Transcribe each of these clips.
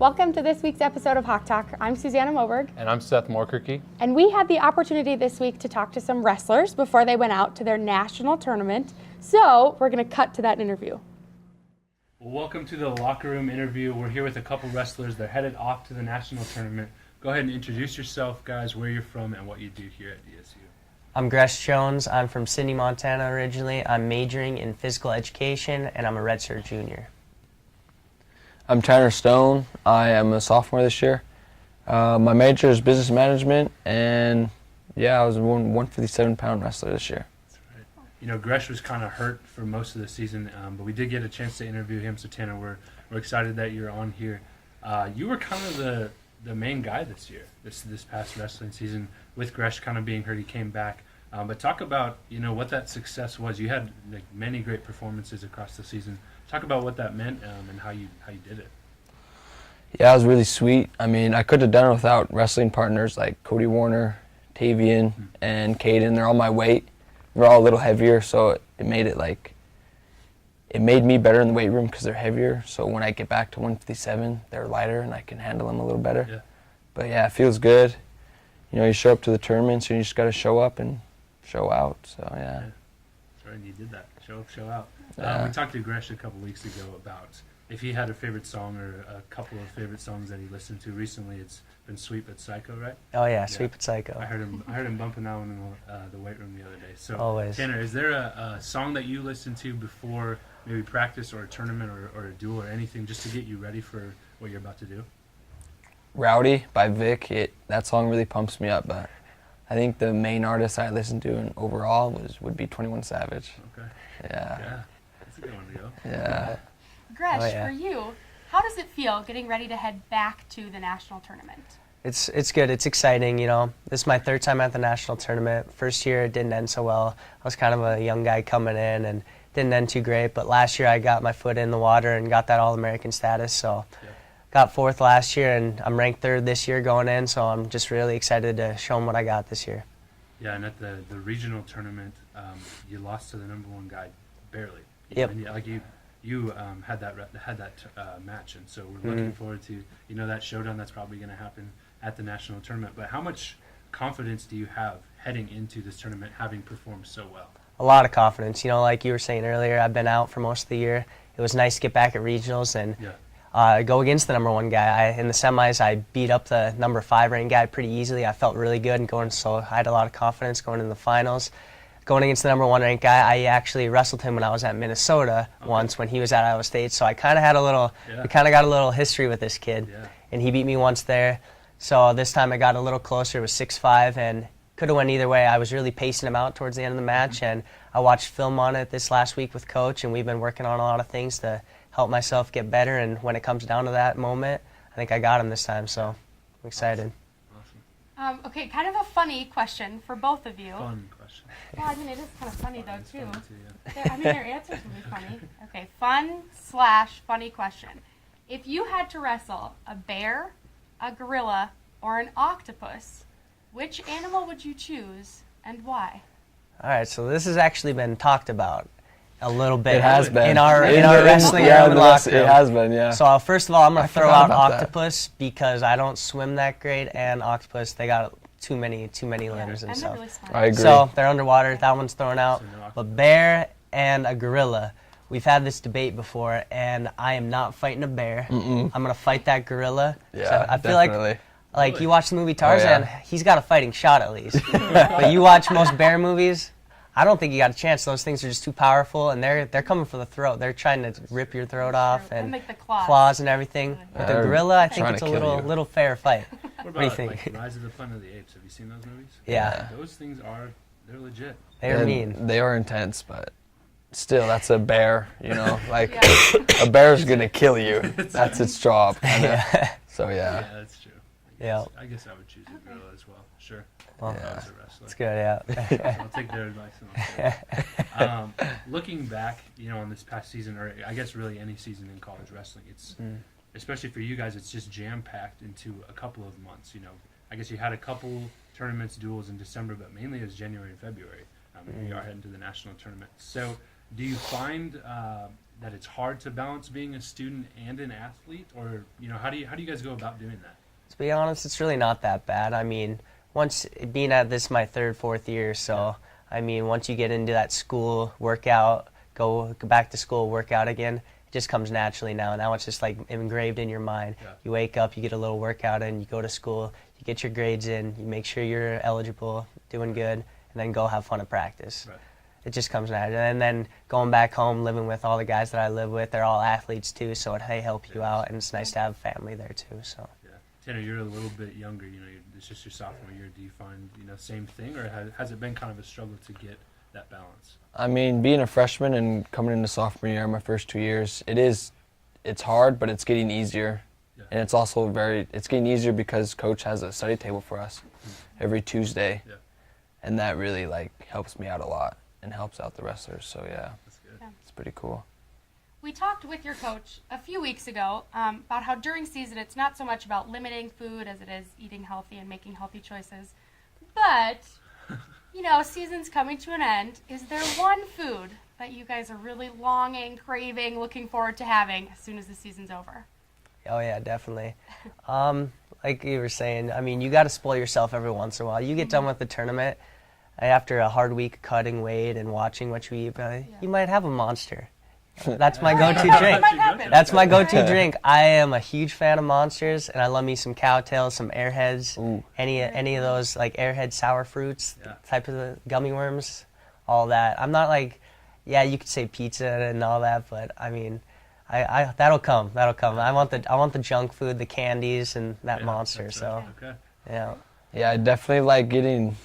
Welcome to this week's episode of Hawk Talk. I'm Susanna Moberg. And I'm Seth Morkirky. And we had the opportunity this week to talk to some wrestlers before they went out to their national tournament. So we're going to cut to that interview. Well, welcome to the locker room interview. We're here with a couple wrestlers. They're headed off to the national tournament. Go ahead and introduce yourself, guys, where you're from and what you do here at DSU. I'm Gresh Jones. I'm from Sidney, Montana originally. I'm majoring in physical education, and I'm a redshirt junior. I'm Tanner Stone. I am a sophomore this year. My major is business management, and I was a 157-pound wrestler this year. That's right. You know, Gresh was kind of hurt for most of the season, but we did get a chance to interview him. So Tanner, we're excited that you're on here. You were kind of the main guy this year, this past wrestling season, with Gresh kind of being hurt. He came back. But talk about, what that success was. You had many great performances across the season. Talk about what that meant and how you did it. Yeah, it was really sweet. I mean, I couldn't have done it without wrestling partners like Cody Warner, Tavian, and Caden. They're all my weight. We're all a little heavier, so it made me better in the weight room because they're heavier. So when I get back to 157, they're lighter and I can handle them a little better. Yeah. But yeah, it feels good. You show up to the tournaments and you just got to show up and show out. So yeah. That's right, and you did that. Show up, show out. Yeah. We talked to Gresh a couple weeks ago about if he had a favorite song or a couple of favorite songs that he listened to recently. It's been "Sweet But Psycho," right? Oh yeah, Sweet But Psycho. I heard him bumping that one in the weight room the other day. So Always. Tanner, is there a song that you listen to before maybe practice or a tournament or a duel or anything just to get you ready for what you're about to do? Rowdy by Vic. That song really pumps me up, but I think the main artist I listened to and overall would be 21 Savage. Okay. Yeah. That's a good one to go. Yeah. Gresh, Oh, yeah. for you, how does it feel getting ready to head back to the national tournament? It's good. It's exciting. This is my third time at the national tournament. First year it didn't end so well. I was kind of a young guy coming in and didn't end too great. But last year I got my foot in the water and got that All-American status. So got fourth last year and I'm ranked third this year going in. So I'm just really excited to show them what I got this year. Yeah, and at the regional tournament, you lost to the number one guy barely. Yep. And you had that match, and so we're looking forward to that showdown that's probably going to happen at the national tournament. But how much confidence do you have heading into this tournament, having performed so well? A lot of confidence. Like you were saying earlier, I've been out for most of the year. It was nice to get back at regionals and go against the number one guy. In the semis, I beat up the number 5 ranked guy pretty easily. I felt really good so I had a lot of confidence going into the finals. Going against the number 1 ranked guy, I actually wrestled him when I was at Minnesota once when he was at Iowa State. So I kind of had we kind of got a little history with this kid, and he beat me once there. So this time I got a little closer. It was 6-5, and could have went either way. I was really pacing him out towards the end of the match, and I watched film on it this last week with Coach, and we've been working on a lot of things to help myself get better. And when it comes down to that moment, I think I got him this time. So I'm excited. Awesome. Okay, kind of a funny question for both of you. Fun question. Well, I mean, it is kind of funny, though, It's too. fun yeah. Their answers will be funny. Okay, fun/funny question. If you had to wrestle a bear, a gorilla, or an octopus, which animal would you choose and why? All right, so this has actually been talked about a little bit. It has been. in our wrestling room and locker room. It has been, yeah. So first of all, I'm going to throw forgot out about that. octopus because I don't swim that great, and octopus, they got too many limbs and And they're stuff. really smart. I agree. So they're underwater. That one's thrown out. So no octopus. But bear and a gorilla, we've had this debate before, and I am not fighting a bear. I'm going to fight that gorilla. Yeah, So I feel definitely. like you watch the movie Tarzan, yeah. he's got a fighting shot at least. But you watch most bear movies, I don't think you got a chance. Those things are just too powerful, and they're coming for the throat. They're trying to rip your throat off and make the claws. claws and everything. With the They're gorilla, I think trying it's to a kill you. little fair fight. What do you about think? like Rise of the Planet of the Apes? Have you seen those movies? Yeah. Those things they're legit. They're And mean. They are intense, but still, that's a bear, Like, Yeah. a bear's going to kill you. That's its job. So, Yeah, yeah. that's true. Yeah. I guess I would choose a gorilla as well. Sure. Well, If I Yeah. was a wrestler. it's good, yeah. I'll take their advice. And I'll take it. Looking back, on this past season, or I guess really any season in college wrestling, it's especially for you guys, it's just jam-packed into a couple of months. I guess you had a couple tournaments, duels in December, but mainly it was January and February. You are heading to the national tournament. So do you find that it's hard to balance being a student and an athlete, or how do you guys go about doing that? To be honest, it's really not that bad. I mean, once being at this my third, fourth year, so I mean, once you get into that school workout, go back to school, workout again, it just comes naturally now. Now it's just like engraved in your mind. Yeah. You wake up, you get a little workout in, you go to school, you get your grades in, you make sure you're eligible, doing good, and then go have fun at practice. Right. It just comes naturally. And then going back home, living with all the guys that I live with, they're all athletes too, so they help you out, and it's nice to have family there too. So. Yeah. Tanner, you're a little bit younger. It's just your sophomore year. Do you find same thing, or has it been kind of a struggle to get that balance? I mean, being a freshman and coming into sophomore year, my first 2 years, it's hard, but it's getting easier. Yeah. And it's also it's getting easier because coach has a study table for us every Tuesday. Yeah. And that really helps me out a lot and helps out the wrestlers. So yeah, That's good. Yeah. it's pretty cool. We talked with your coach a few weeks ago about how during season it's not so much about limiting food as it is eating healthy and making healthy choices. But, season's coming to an end. Is there one food that you guys are really longing, craving, looking forward to having as soon as the season's over? Oh yeah, definitely. Like you were saying, I mean, you got to spoil yourself every once in a while. You get done with the tournament, after a hard week cutting weight and watching what you eat, you might have a Monster. That's my go-to drink. That's my go-to drink. I am a huge fan of Monsters, and I love me some Cowtails, some Airheads, any of those like Airhead sour fruits, type of gummy worms, all that. I'm not you could say pizza and all that, but I mean, I that'll come. I want the junk food, the candies, and that Monster. So Okay. yeah. Yeah, I definitely like getting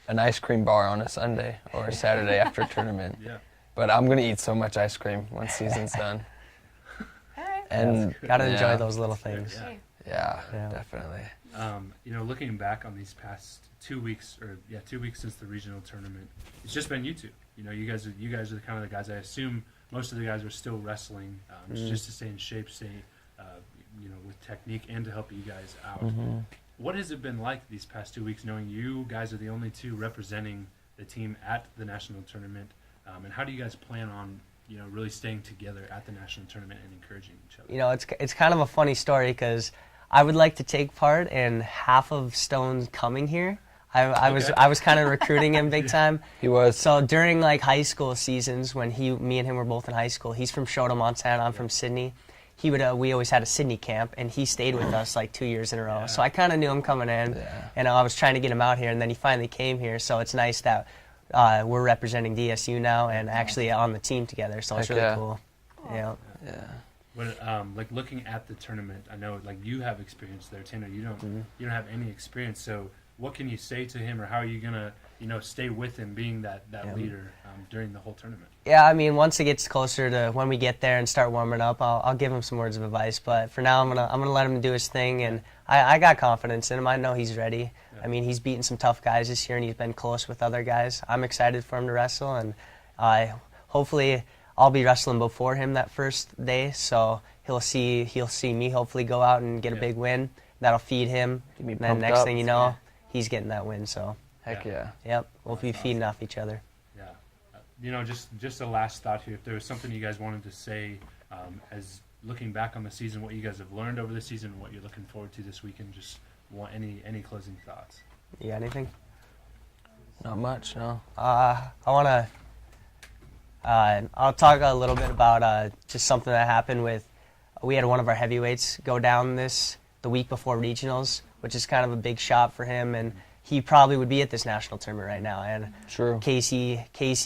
an ice cream bar on a Sunday or a Saturday after a tournament. Yeah. But I'm going to eat so much ice cream once season's done. All right. And Gotta enjoy yeah, those little things. Yeah. Yeah, Yeah. definitely. Looking back on these past 2 weeks, 2 weeks since the regional tournament, it's just been you two. You guys are the kind of the guys. I assume most of the guys are still wrestling, just to stay in shape, with technique, and to help you guys out. What has it been like these past 2 weeks, knowing you guys are the only two representing the team at the national tournament? And how do you guys plan on, really staying together at the national tournament and encouraging each other? It's kind of a funny story because I would like to take part, and half of Stone's coming here. I was kind of recruiting him big time. He was. So during high school seasons, when me and him were both in high school, he's from Shoto, Montana. I'm from Sydney. We always had a Sydney camp, and he stayed with us 2 years in a row. So I kind of knew him coming in, and I was trying to get him out here, and then he finally came here. So it's nice that we're representing DSU now and actually on the team together. So it's really cool. Yeah. When looking at the tournament, I know you have experience there, Tanner. You don't have any experience. So what can you say to him, or how are you gonna stay with him, being that leader during the whole tournament? Yeah, I mean, once it gets closer to when we get there and start warming up, I'll give him some words of advice. But for now, I'm gonna let him do his thing, and I got confidence in him. I know he's ready. Yeah. I mean, he's beaten some tough guys this year, and he's been close with other guys. I'm excited for him to wrestle, and hopefully I'll be wrestling before him that first day, so he'll see me hopefully go out and get a big win. That'll feed him. And then next thing you know, he's getting that win. So Heck yeah. Yep, we'll be feeding off each other. Yeah. Just a last thought here. If there was something you guys wanted to say, as looking back on the season, what you guys have learned over the season, what you're looking forward to this weekend, just want any closing thoughts? You got anything? Not much, no. I'll talk a little bit about just something that happened we had one of our heavyweights go down the week before regionals, which is kind of a big shot for him, and he probably would be at this national tournament right now. And True. Casey,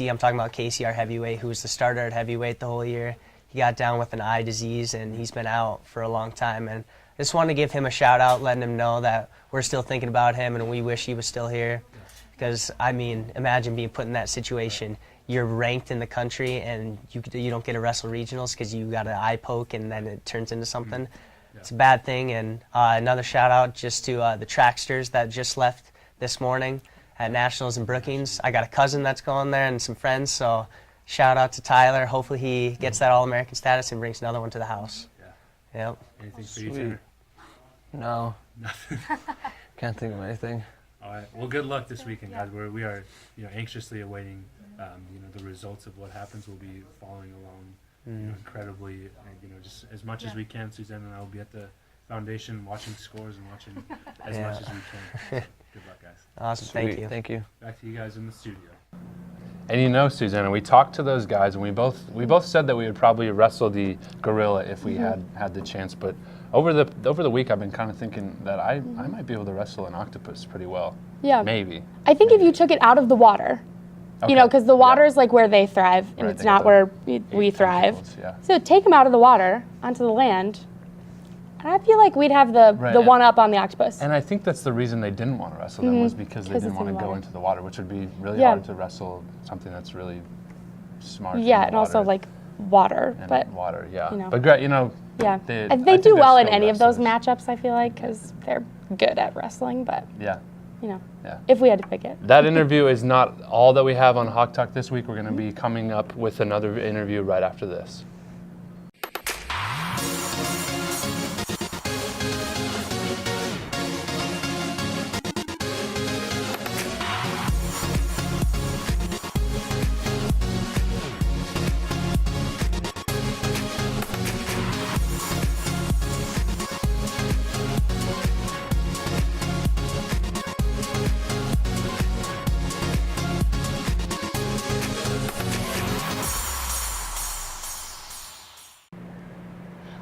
I'm talking about Casey, our heavyweight, who was the starter at heavyweight the whole year. He got down with an eye disease, and he's been out for a long time. And I just want to give him a shout out, letting him know that we're still thinking about him, and we wish he was still here. Because, I mean, imagine being put in that situation. You're ranked in the country, and you don't get to wrestle regionals because you got an eye poke, and then it turns into something. Yeah. It's a bad thing. And another shout out just to the tracksters that just left this morning at Nationals in Brookings. I got a cousin that's going there and some friends, so shout out to Tyler. Hopefully he gets that All-American status and brings another one to the house. Yeah. Yep. Anything for you, Tanner? No. Nothing. Can't think of anything. All right. Well, good luck this weekend, guys. We are anxiously awaiting the results of what happens. We'll be following along incredibly. Just as much as we can, Suzanne and I will be at the foundation watching scores and watching as much as we can. Good luck, guys. Awesome. Sweet. Thank you. Back to you guys in the studio. And Susanna, we talked to those guys, and we both said that we would probably wrestle the gorilla if we had the chance. But over the week, I've been kind of thinking that I might be able to wrestle an octopus pretty well. Yeah. Maybe. I think if you took it out of the water, because the water is like where they thrive, and Right, it's they not have where the we thrive. tentacles, yeah. So take them out of the water onto the land, and I feel like we'd have the Right. one up on the octopus. And I think that's the reason they didn't want to wrestle them was because they 'Cause didn't it's in want to the go water. into the water, which would be really Yeah. hard to wrestle something that's really smart. in Yeah, the and also water like water, and but water, yeah. you know. But great, yeah, they they do well in any of those matches. matchups. I feel like because they're good at wrestling, but Yeah. Yeah. if we had to pick it. That interview is not all that we have on Hawk Talk this week. We're going to be coming up with another interview right after this.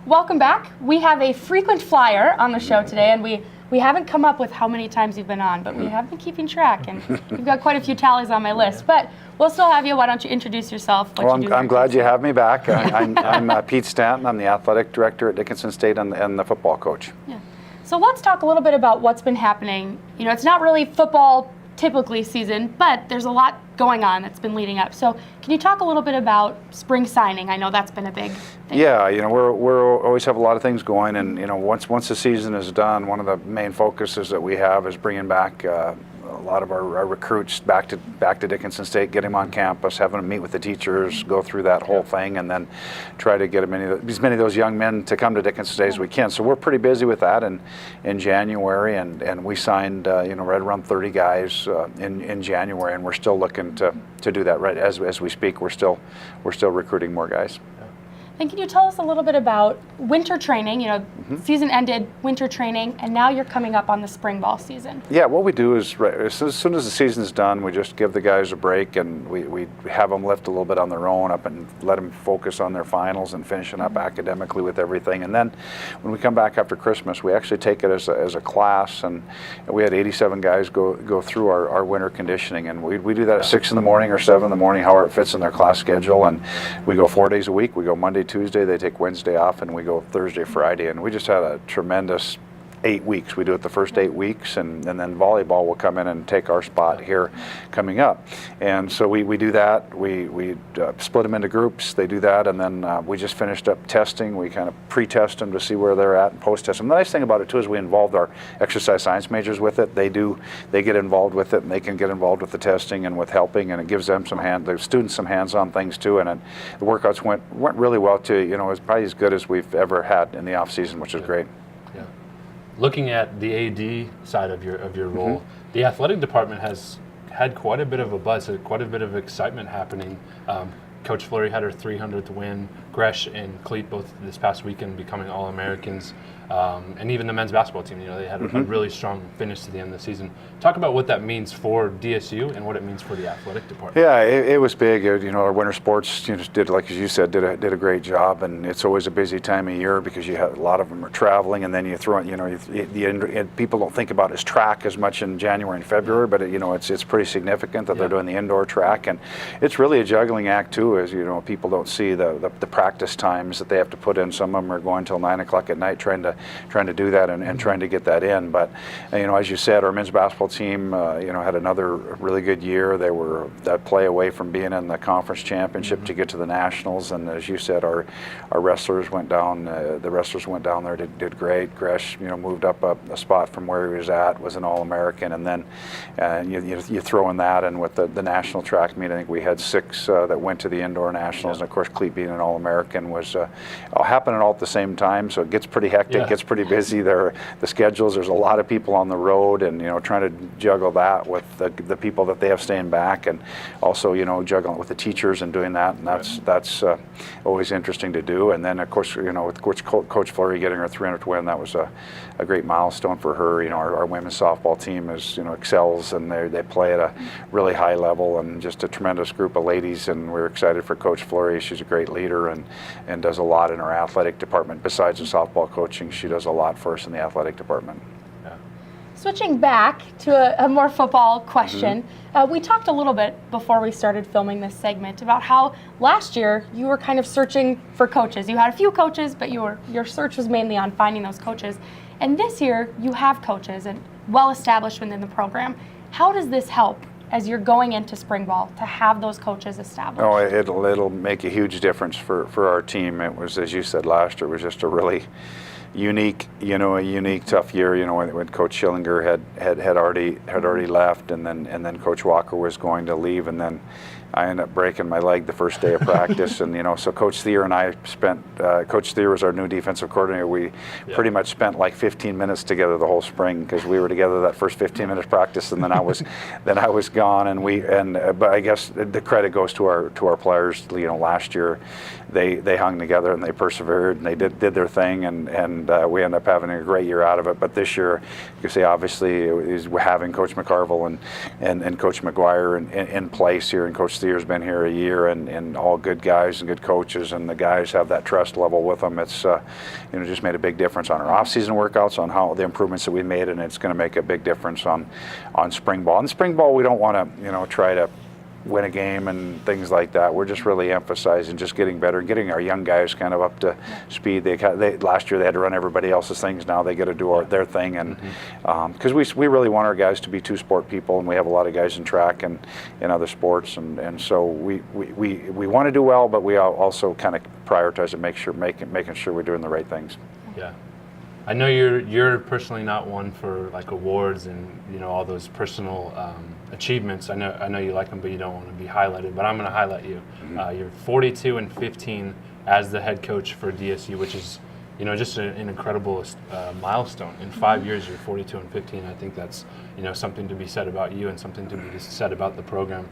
Welcome back. We have a frequent flyer on the show today, and we haven't come up with how many times you've been on, but we have been keeping track, and we've got quite a few tallies on my list. But we'll still have you. Why don't you introduce yourself? Well, I'm glad you have me back. I'm Pete Stanton. I'm the athletic director at Dickinson State and the football coach. Yeah. So let's talk a little bit about what's been happening. It's not really football typically season, but there's a lot going on that's been leading up. So can you talk a little bit about spring signing? I know that's been a big thing. Yeah, we're always have a lot of things going, and once the season is done, one of the main focuses that we have is bringing back a lot of our recruits back to Dickinson State, get them on campus, having them meet with the teachers, go through that whole thing, and then try to get as many of those young men to come to Dickinson State as we can. So we're pretty busy with that in January, and we signed right around 30 guys in January, and we're still looking to do that right as we speak. We're still recruiting more guys. And can you tell us a little bit about winter training? Season ended, winter training, and now you're coming up on the spring ball season. Yeah, what we do is as soon as the season's done, we just give the guys a break, and we have them lift a little bit on their own up and let them focus on their finals and finishing up academically with everything. And then when we come back after Christmas, we actually take it as a class, and we had 87 guys go through our winter conditioning, and we do that at 6 in the morning or 7 in the morning, however it fits in their class schedule, and we go 4 days a week. We go Monday, Tuesday, they take Wednesday off, and we go Thursday, Friday, and we just had a tremendous 8 weeks. We do it the first 8 weeks, and then volleyball will come in and take our spot here coming up. And so we do that. We split them into groups. They do that, and then we just finished up testing. We kind of pre-test them to see where they're at and post-test them. The nice thing about it too is we involved our exercise science majors with it. They get involved with it, and they can get involved with the testing and with helping, and it gives them the students some hands-on things too. And the workouts went really well too. It was probably as good as we've ever had in the off season, which is great. Looking at the AD side of your role, the athletic department has had quite a bit of a buzz, quite a bit of excitement happening. Coach Fleury had her 300th win. Gresh and Cleat both this past weekend becoming All-Americans. And even the men's basketball team, they had a really strong finish to the end of the season. Talk about what that means for DSU and what it means for the athletic department. Yeah, it was big. Our winter sports did, like as you said, did a great job, and it's always a busy time of year because you have a lot of them are traveling, and then you throw in, people don't think about as track as much in January and February, but it's pretty significant that they're doing the indoor track, and it's really a juggling act too. As people don't see the practice times that they have to put in. Some of them are going till 9 o'clock at night trying to do that and trying to get that in. But as you said, our men's basketball team had another really good year. They were that play away from being in the conference championship to get to the nationals. And as you said, our wrestlers went down. The wrestlers went down there, did great. Gresh moved up a spot from where he was at, was an All-American, and then you throw in that, and with the national track meet, I think we had 6 that went to the indoor nationals, and of course Cleat being an All-American. All-American was happening all at the same time, so it gets pretty hectic, gets pretty busy. The schedules, there's a lot of people on the road, and trying to juggle that with the people that they have staying back, and also juggling with the teachers and doing that, and that's always interesting to do. And then of course with Coach Fleury getting her 300th win, that was a great milestone for her. Our women's softball team is excels, and they play at a really high level, and just a tremendous group of ladies, and we're excited for Coach Fleury. She's a great leader and does a lot in her athletic department. Besides the softball coaching, she does a lot for us in the athletic department. Switching back to a more football question, we talked a little bit before we started filming this segment about how last year you were kind of searching for coaches. You had a few coaches, but your search was mainly on finding those coaches. And this year you have coaches and well established within the program. How does this help as you're going into spring ball to have those coaches established? Oh, it'll make a huge difference for our team. It was, as you said last year, it was just a really unique tough year. When Coach Schillinger had already left, and then Coach Walker was going to leave, and then I ended up breaking my leg the first day of practice, and so Coach Thier and I spent. Coach Thier was our new defensive coordinator. We pretty much spent like 15 minutes together the whole spring, because we were together that first 15 minutes practice, and then I was gone. But I guess the credit goes to our players. Last year they hung together and they persevered and they did their thing, and we ended up having a great year out of it. But this year, you can say obviously is having Coach McCarville and Coach McGuire in place here, and Coach Thier's been here a year, and all good guys and good coaches, and the guys have that trust level with them. It's just made a big difference on our off-season workouts, on how the improvements that we made, and it's going to make a big difference on spring ball. In spring ball, we don't want to try to win a game and things like that. We're just really emphasizing just getting better, getting our young guys kind of up to speed. They last year they had to run everybody else's things. Now they get to do their thing, and because we really want our guys to be two-sport people, and we have a lot of guys in track and in other sports, and so we want to do well, but we also kind of prioritize and making sure we're doing the right things. Yeah. I know you're personally not one for like awards and all those personal achievements. I know you like them, but you don't want to be highlighted. But I'm going to highlight you. You're 42-15 as the head coach for DSU, which is just an incredible milestone. In 5 years, you're 42-15. I think that's something to be said about you and something to be said about the program.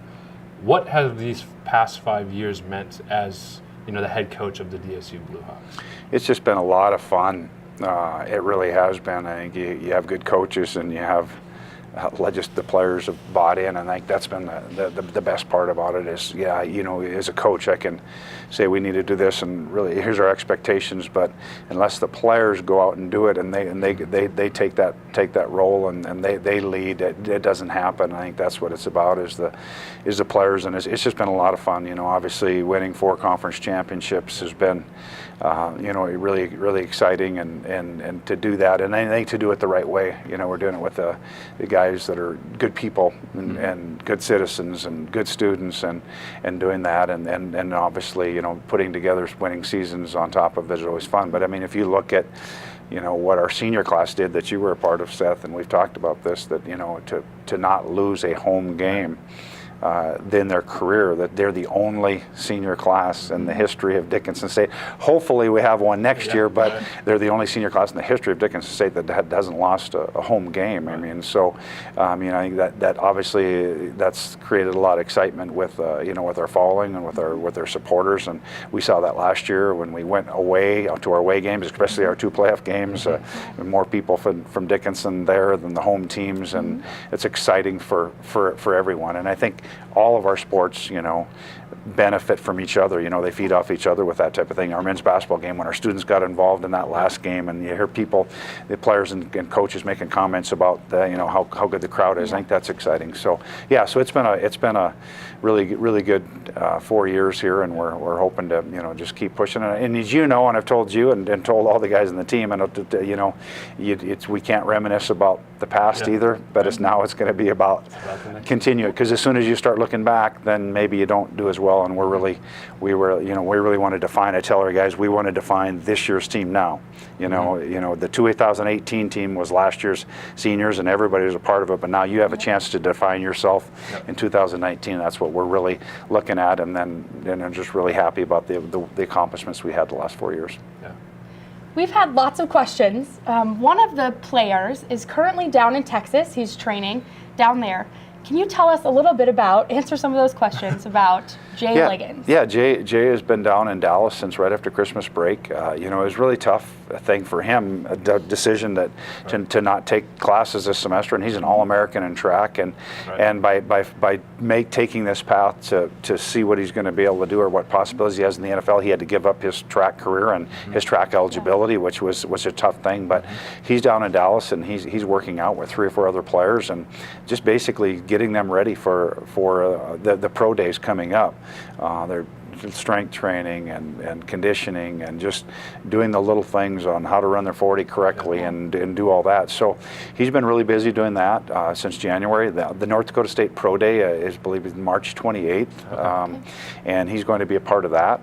What have these past 5 years meant as the head coach of the DSU Blue Hawks? It's just been a lot of fun. It really has been. I think you have good coaches, and you have just the players have bought in, and I think that's been the best part about it is, as a coach I can say we need to do this, and really here's our expectations, but unless the players go out and do it, and they take that role and they lead, it doesn't happen. I think that's what it's about is the players, and it's just been a lot of fun. Obviously winning 4 conference championships has been really exciting, and to do that, and I think to do it the right way. We're doing it with the guys that are good people and good citizens and good students, and doing that, and obviously putting together winning seasons on top of it is always fun. But I mean, if you look at what our senior class did that you were a part of, Seth, and we've talked about this, that to not lose a home game in their career, that they're the only senior class in the history of Dickinson State. Hopefully we have one next year, but they're the only senior class in the history of Dickinson State that hasn't lost a home game. I mean, so I think that obviously that's created a lot of excitement with with our following and with our supporters, and we saw that last year when we went away to our away games, especially our 2 playoff games. More people from Dickinson there than the home teams, and it's exciting for everyone. And I think all of our sports, benefit from each other. They feed off each other with that type of thing. Our men's basketball game, when our students got involved in that last game, and you hear people, the players and coaches making comments about how good the crowd is. I think that's exciting. So so it's been a really good 4 years here, and we're hoping to just keep pushing it. And as and I've told you and told all the guys in the team, and we can't reminisce about the past either, but it's going to be about continue it, because as soon as you start looking back, then maybe you don't do as well. And we really wanted to find. I tell our guys, we wanted to find this year's team now. The 2018 team was last year's seniors, and everybody was a part of it. But now you have a chance to define yourself in 2019. That's what we're really looking at, and I'm just really happy about the accomplishments we had the last 4 years. Yeah. We've had lots of questions. One of the players is currently down in Texas. He's training down there. Can you tell us a little bit answer some of those questions about Jay Liggins? Yeah, Jay has been down in Dallas since right after Christmas break. It was really tough thing for him, a decision to not take classes this semester, and he's an All-American in track, and by taking this path to see what he's going to be able to do or what possibilities he has in the NFL, he had to give up his track career and his track eligibility, which was a tough thing. But he's down in Dallas, and he's working out with 3 or 4 other players, and just basically getting them ready for the pro days coming up. They're strength training and conditioning and just doing the little things on how to run their 40 correctly and do all that. So he's been really busy doing that since January. The North Dakota State Pro Day is, I believe, March 28th, and he's going to be a part of that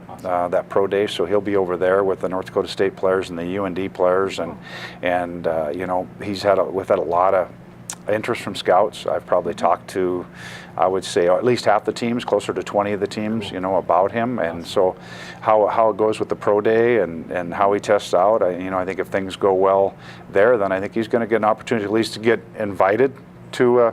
that Pro Day. So he'll be over there with the North Dakota State players and the UND players, and we've had a lot of interest from scouts. I've probably talked to, I would say, at least half the teams, closer to 20 of the teams, about him. And so how it goes with the pro day and how he tests out, I think if things go well there, then I think he's going to get an opportunity at least to get invited to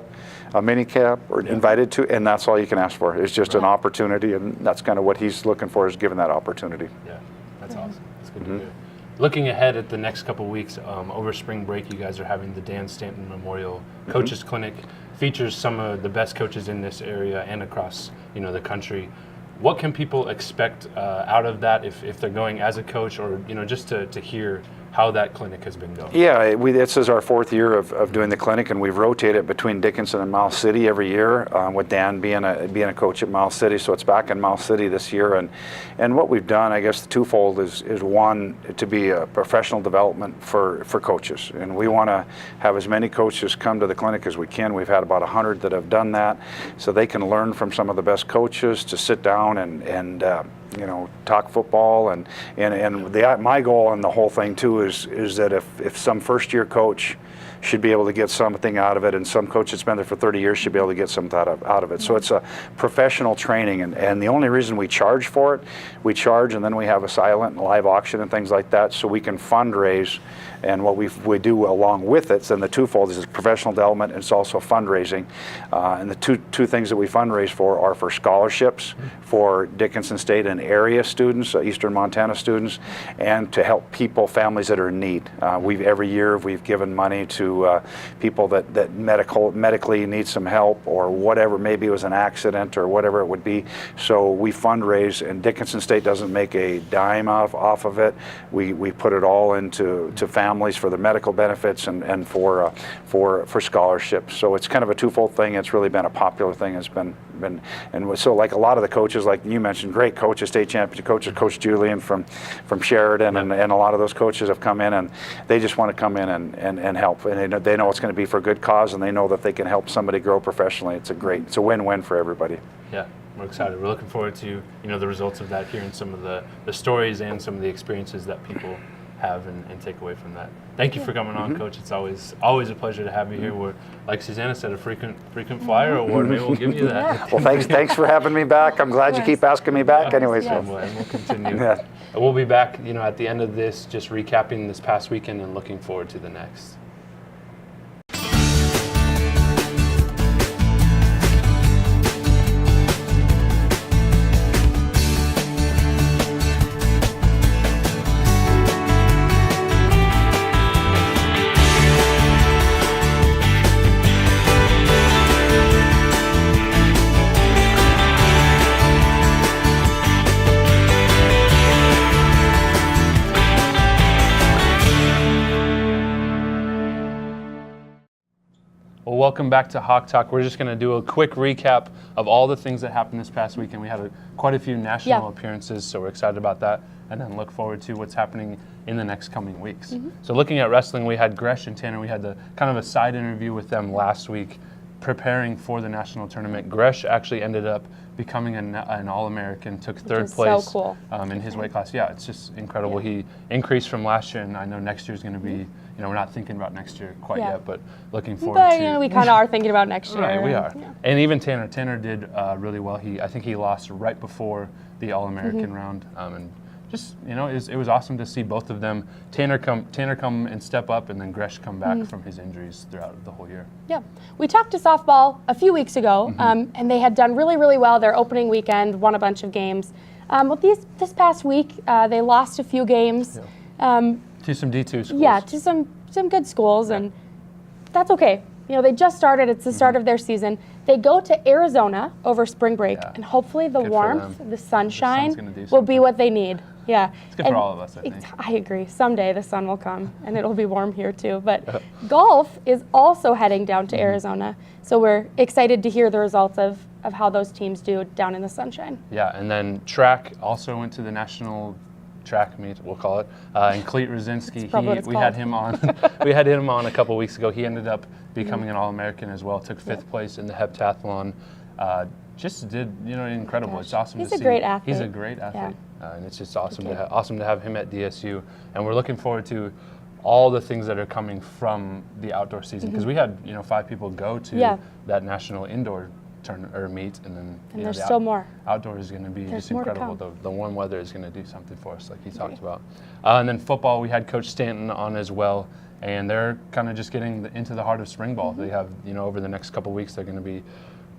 a mini camp or invited to, and that's all you can ask for. It's just an opportunity, and that's kind of what he's looking for, is given that opportunity. Yeah, that's awesome. That's good to hear. Looking ahead at the next couple of weeks, over spring break, you guys are having the Dan Stanton Memorial Coaches Clinic. Features some of the best coaches in this area and across, the country. What can people expect out of that if they're going as a coach, or just to hear how that clinic has been going? Yeah, this is our 4th year of doing the clinic, and we've rotated between Dickinson and Miles City every year, with Dan being a coach at Miles City. So it's back in Miles City this year, and what we've done, I guess, the twofold is one, to be a professional development for coaches, and we want to have as many coaches come to the clinic as we can. We've had about 100 that have done that, so they can learn from some of the best coaches, to sit down and talk football, and my goal in the whole thing too is that if some first-year coach should be able to get something out of it, and some coach that's been there for 30 years should be able to get something out of it. So it's a professional training, and the only reason we charge for it, we charge, and then we have a silent and live auction and things like that, so we can fundraise. And what we do along with it, and the twofold is professional development, and it's also fundraising. And the two things that we fundraise for are for scholarships for Dickinson State and area students, Eastern Montana students, and to help families that are in need. Every year we've given money to people that medically need some help, or whatever, maybe it was an accident or whatever it would be. So we fundraise, and Dickinson State doesn't make a dime off of it. We put it all into families for the medical benefits and for scholarships. So it's kind of a twofold thing. It's really been a popular thing. It's been and so, like a lot of the coaches, like you mentioned, great coaches, state championship coaches, Coach Julian from Sheridan, and a lot of those coaches have come in, and they just want to come in and help. And they know it's going to be for a good cause, and they know that they can help somebody grow professionally. It's a win-win for everybody. Yeah. We're excited. We're looking forward to the results of that, hearing some of the stories and some of the experiences that people have and take away from that. Thank you for coming on, Coach. It's always a pleasure to have you here. We're, like Susanna said, a frequent flyer award. Maybe we'll give you that. Well, thanks for having me back. I'm glad you keep asking me back. Anyways, and we'll continue. We'll be back, at the end of this, just recapping this past weekend and looking forward to the next. welcome back to Hawk Talk. We're just going to do a quick recap of all the things that happened this past weekend. We had quite a few national appearances, so we're excited about that, and then look forward to what's happening in the next coming weeks. So looking at wrestling, we had Gresh and Tanner. We had the kind of a side interview with them last week, preparing for the national tournament. Gresh actually ended up becoming an All-American, took third place so cool. In his weight class. Yeah, it's just incredible. He increased from last year, and I know next year's going to be, we're not thinking about next year quite yet, but looking forward to. But we kind of are thinking about next year. Right, we are. Yeah. And even Tanner did really well. I think he lost right before the All-American round, and just it was awesome to see both of them. Tanner come and step up, and then Gresh come back from his injuries throughout the whole year. Yeah, we talked to softball a few weeks ago, and they had done really, really well. Their opening weekend, won a bunch of games. Well, this past week, they lost a few games. Yeah. To some D2 schools. Yeah, to some good schools, and that's okay. They just started. It's the start of their season. They go to Arizona over spring break, and hopefully the warmth, the sunshine will be what they need. Yeah. It's good for all of us, I think. I agree. Someday the sun will come, and it'll be warm here too. But golf is also heading down to Arizona, so we're excited to hear the results of how those teams do down in the sunshine. Yeah, and then track also went to the national track meet, we'll call it, and Cleet Rosinski, we had him on a couple weeks ago. He ended up becoming an All-American as well, took fifth place in the heptathlon. Just did incredible. It's awesome to see. He's a great athlete. He's a great athlete, and it's just awesome to have him at DSU. And we're looking forward to all the things that are coming from the outdoor season, because we had 5 people go to that national indoor meet, and then there's still more. Outdoor is going to be just incredible. The warm weather is going to do something for us, like he talked about. And then football, we had Coach Stanton on as well, and they're kind of just getting into the heart of spring ball. They have, over the next couple weeks, they're going to be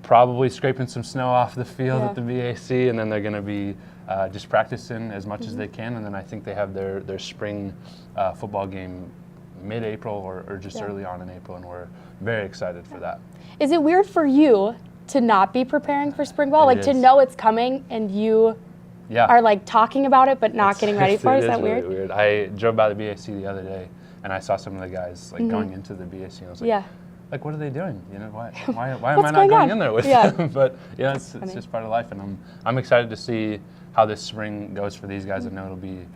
probably scraping some snow off the field at the BAC, and then they're going to be just practicing as much as they can, and then I think they have their spring football game mid-April or just early on in April, and we're very excited for that. Is it weird for you to not be preparing for spring ball, to know it's coming and you are like talking about it but not getting ready for it? Is that really weird? Weird. I drove by the BAC the other day and I saw some of the guys going into the BAC, and I was like, what are they doing? Why am I not going in there with them? But it's just part of life, and I'm excited to see how this spring goes for these guys. I know it'll be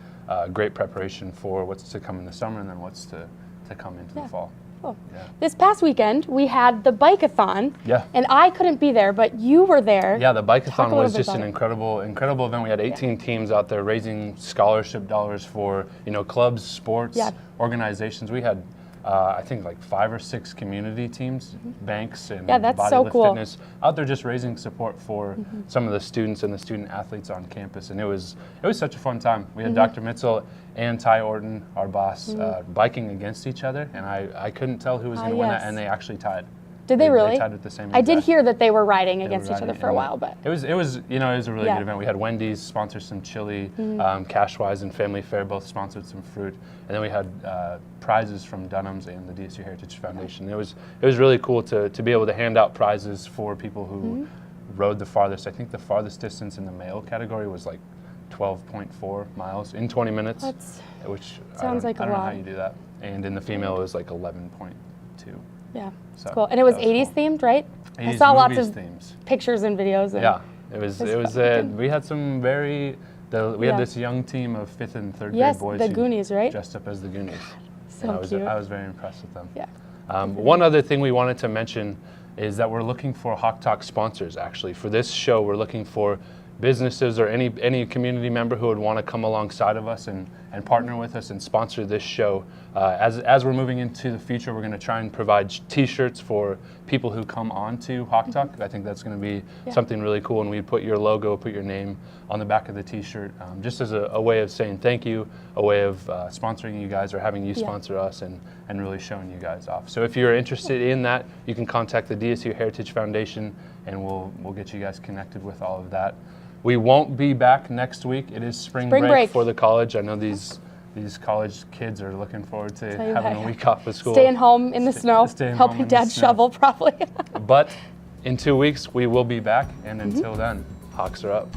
great preparation for what's to come in the summer and then what's to come into the fall. Cool. Yeah. This past weekend, we had the bike-a-thon, and I couldn't be there, but you were there. Yeah, the bike-a-thon was just an incredible event. We had 18 teams out there raising scholarship dollars for clubs, sports, organizations. We had I think like 5 or 6 community teams, banks, and Bodylift Fitness out there just raising support for some of the students and the student athletes on campus, and it was such a fun time. We had Dr. Mitzel and Ty Orton, our boss, biking against each other, and I couldn't tell who was going to win that, and they actually tied. Did they really? They tied at the same I did hear that they were riding against each other for a while, but it was a really good event. We had Wendy's sponsor some chili, Cashwise and Family Fare both sponsored some fruit, and then we had prizes from Dunham's and the DSU Heritage Foundation. It was really cool to be able to hand out prizes for people who rode the farthest. I think the farthest distance in the male category was like 12.4 miles in 20 minutes, which sounds like a lot. I don't know how you do that. And in the female, it was like 11.2. Yeah, so cool. And it was 80s themed, right? 80s I saw lots of themes. Pictures and videos. And it was. We had some we had this young team of 5th and 3rd grade boys. the Goonies, right? Dressed up as the Goonies. So cute. I was very impressed with them. Yeah. One other thing we wanted to mention is that we're looking for Hawk Talk sponsors. Actually, for this show, we're looking for businesses or any community member who would want to come alongside of us and partner with us and sponsor this show. As we're moving into the future, we're going to try and provide T-shirts for people who come on to Hawk Talk. I think that's going to be something really cool, and we'd put your logo, put your name on the back of the T-shirt, just as a way of saying thank you, a way of sponsoring you guys or having you sponsor us and really showing you guys off. So if you're interested in that, you can contact the DSU Heritage Foundation, and we'll get you guys connected with all of that. We won't be back next week. It is spring break for the college. I know these college kids are looking forward to having a week off of school. Staying home in the snow, helping Dad shovel probably. But in 2 weeks, we will be back, and until then, Hawks are up.